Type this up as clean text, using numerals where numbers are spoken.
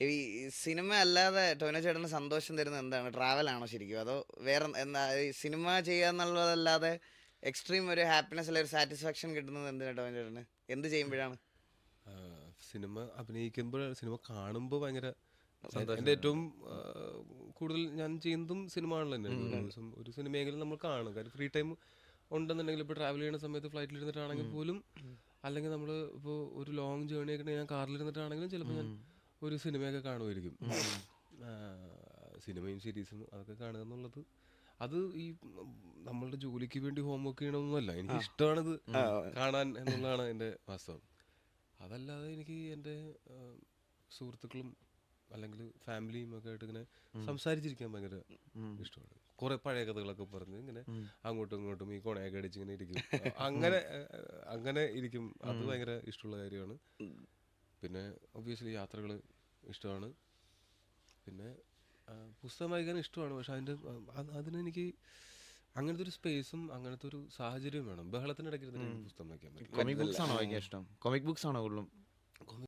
ഈ സിനിമ അല്ലാതെ ടോവിനോ ചേട്ടന് സന്തോഷം തരുന്നത് എന്താണ്? ട്രാവലാണോ ശരിക്കും? അതോ വേറെ എന്താ ഈ സിനിമ ചെയ്യുക എന്നുള്ളതല്ലാതെ എക്സ്ട്രീം ഒരു ഹാപ്പിനെസ് അല്ലെങ്കിൽ ഒരു സാറ്റിസ്ഫാക്ഷൻ കിട്ടുന്നത് എന്തിനാണ് ടോവിനോ ചേട്ടന്? എന്ത് ചെയ്യുമ്പോഴാണ്? സിനിമ അഭിനയിക്കുമ്പോൾ, സിനിമ കാണുമ്പോൾ ഭയങ്കര എൻ്റെ സന്തോഷം. ഏറ്റവും കൂടുതൽ ഞാൻ ചെയ്യുന്നതും സിനിമകൾ തന്നെയാണ്. ഒരു ദിവസം ഒരു സിനിമയെങ്കിലും നമ്മൾ കാണും. കാര്യം ഫ്രീ ടൈം ഉണ്ടെന്നുണ്ടെങ്കിൽ ഇപ്പോൾ ട്രാവൽ ചെയ്യുന്ന സമയത്ത് ഫ്ലൈറ്റിൽ ഇരുന്നിട്ടാണെങ്കിൽ പോലും, അല്ലെങ്കിൽ നമ്മൾ ഇപ്പോൾ ഒരു ലോങ് ജേർണി ഒക്കെ ഉണ്ടെങ്കിൽ ഞാൻ കാറിൽ ഇരുന്നിട്ടാണെങ്കിലും ചിലപ്പോൾ ഞാൻ ഒരു സിനിമയൊക്കെ കാണുമായിരിക്കും. ആ, സിനിമയും സീരീസും അതൊക്കെ കാണുക എന്നുള്ളത് അത് ഈ നമ്മളുടെ ജോലിക്ക് വേണ്ടി ഹോംവർക്ക് ചെയ്യണമെന്നല്ല, എനിക്ക് ഇഷ്ടമാണിത് കാണാൻ എന്നുള്ളതാണ് എൻ്റെ വാസ്തവം. അതല്ലാതെ എനിക്ക് എൻ്റെ സുഹൃത്തുക്കളും അല്ലെങ്കിൽ ഫാമിലിയും ഒക്കെ ആയിട്ട് ഇങ്ങനെ സംസാരിച്ചിരിക്കാൻ ഭയങ്കര ഇഷ്ടമാണ്. കുറെ പഴയ കഥകളൊക്കെ പറഞ്ഞ് ഇങ്ങനെ അങ്ങോട്ടും ഇങ്ങോട്ടും ഈ കൊണയൊക്കെ അടിച്ച് ഇങ്ങനെ ഇരിക്കും. അങ്ങനെ ഇരിക്കും. അത് ഭയങ്കര ഇഷ്ടമുള്ള കാര്യമാണ്. പിന്നെ ഒബ്വിയസ്ലി യാത്രകൾ ഇഷ്ടമാണ്. പിന്നെ പുസ്തകം വായിക്കാൻ ഇഷ്ടമാണ്. പക്ഷെ അതിനെനിക്ക് അങ്ങനത്തെ ഒരു സ്പേസും അങ്ങനത്തെ ഒരു സാഹചര്യവും വേണം. ബഹളത്തിനിടയ്ക്ക് ഇരുന്നിട്ട് എനിക്ക് പുസ്തകം വായിക്കാൻ പറ്റില്ല. കൊമിക് ബുക്സ് ആണോ വായിക്കാൻ ഇഷ്ടം? കൊമിക് ബുക്സ് ആണോ കൂടുതലും?